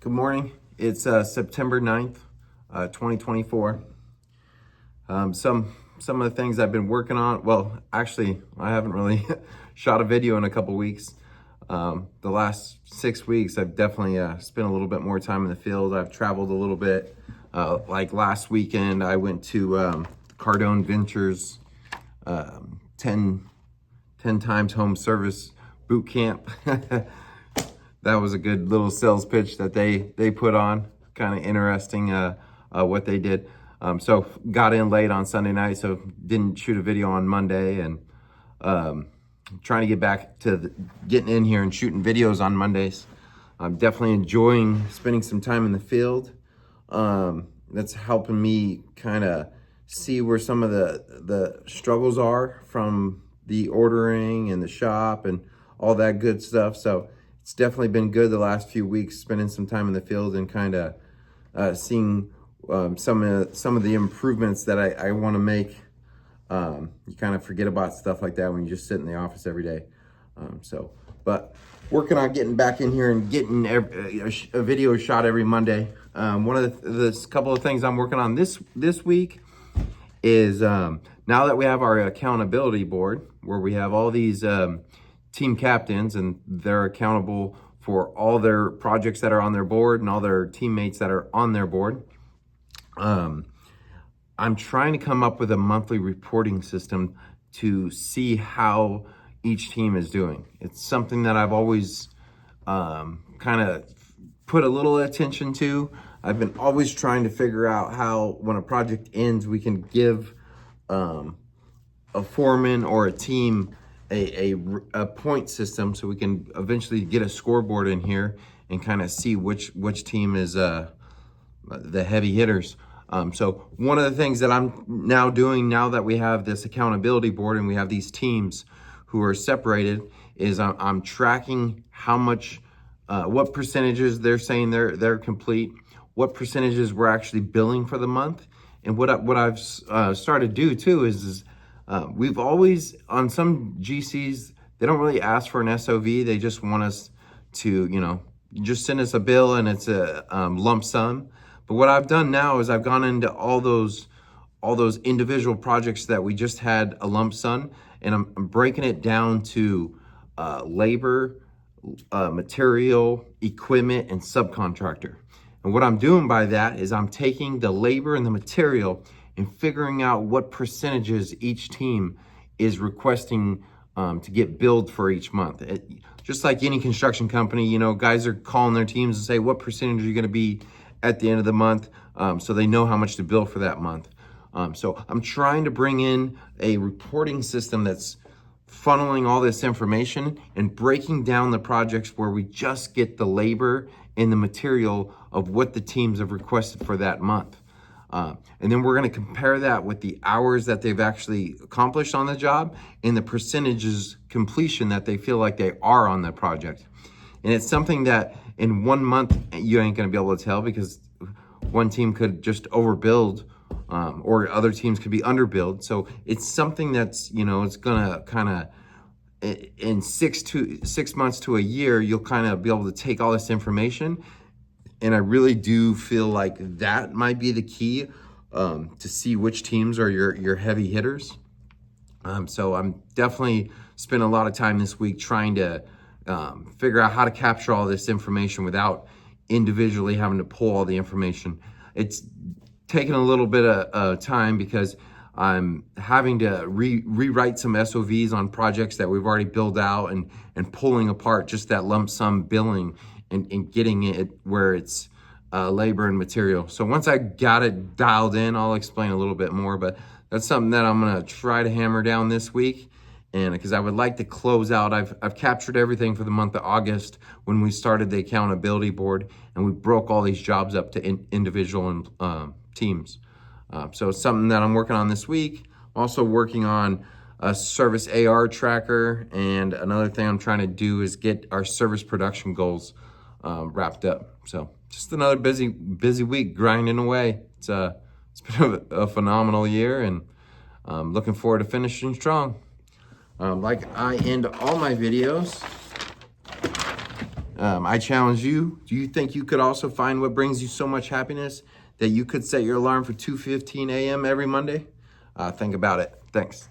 Good morning. It's September 9th, 2024. Some of the things I've been working on, well, actually, I haven't really shot a video in a couple weeks. The last 6 weeks, I've definitely spent a little bit more time in the field. I've traveled a little bit. Like last weekend, I went to Cardone Ventures 10 times home service boot camp. That was a good little sales pitch that they put on. Kind of interesting what they did. So got in late on Sunday night, so didn't shoot a video on Monday, and trying to get back to getting in here and shooting videos on Mondays. I'm definitely enjoying spending some time in the field. That's helping me kind of see where some of the struggles are from the ordering and the shop and all that good stuff. So it's definitely been good the last few weeks, spending some time in the field and kind of seeing some of the improvements that I want to make. You kind of forget about stuff like that when you just sit in the office every day. But working on getting back in here and getting a video shot every Monday. One of the couple of things I'm working on this week is now that we have our accountability board, where we have all these team captains and they're accountable for all their projects that are on their board and all their teammates that are on their board. I'm trying to come up with a monthly reporting system to see how each team is doing. It's something that I've always kind of put a little attention to. I've been always trying to figure out how, when a project ends, we can give a foreman or a team a point system, so we can eventually get a scoreboard in here and kind of see which team is the heavy hitters. So one of the things that I'm now doing, now that we have this accountability board and we have these teams who are separated, is I'm tracking how much, what percentages they're saying they're complete, what percentages we're actually billing for the month. And what I've started to do too is we've always, on some GCs, they don't really ask for an SOV. They just want us to, just send us a bill and it's a lump sum. But what I've done now is I've gone into all those individual projects that we just had a lump sum, and I'm breaking it down to labor, material, equipment, and subcontractor. And what I'm doing by that is I'm taking the labor and the material and figuring out what percentages each team is requesting to get billed for each month. Just like any construction company, guys are calling their teams and say, what percentage are you gonna be at the end of the month, so they know how much to bill for that month. So I'm trying to bring in a reporting system that's funneling all this information and breaking down the projects where we just get the labor and the material of what the teams have requested for that month. And then we're going to compare that with the hours that they've actually accomplished on the job and the percentages completion that they feel like they are on the project. And it's something that in 1 month, you ain't going to be able to tell, because one team could just overbuild, or other teams could be underbilled. So it's something that's, it's going to kind of, in 6 months to a year, you'll kind of be able to take all this information. And I really do feel like that might be the key to see which teams are your heavy hitters. So I'm definitely spending a lot of time this week trying to figure out how to capture all this information without individually having to pull all the information. It's taken a little bit of time because I'm having to rewrite some SOVs on projects that we've already built out and pulling apart just that lump sum billing and getting it where it's labor and material. So once I got it dialed in, I'll explain a little bit more, but that's something that I'm gonna try to hammer down this week. And because I would like to close out, I've captured everything for the month of August when we started the accountability board, and we broke all these jobs up to individual and teams. So it's something that I'm working on this week. I'm also working on a service AR tracker, and another thing I'm trying to do is get our service production goals wrapped up. So just another busy week grinding away. It's been a phenomenal year, and looking forward to finishing strong. Like I end all my videos, I challenge you. Do you think you could also find what brings you so much happiness that you could set your alarm for 2:15 a.m. every Monday? Think about it. Thanks.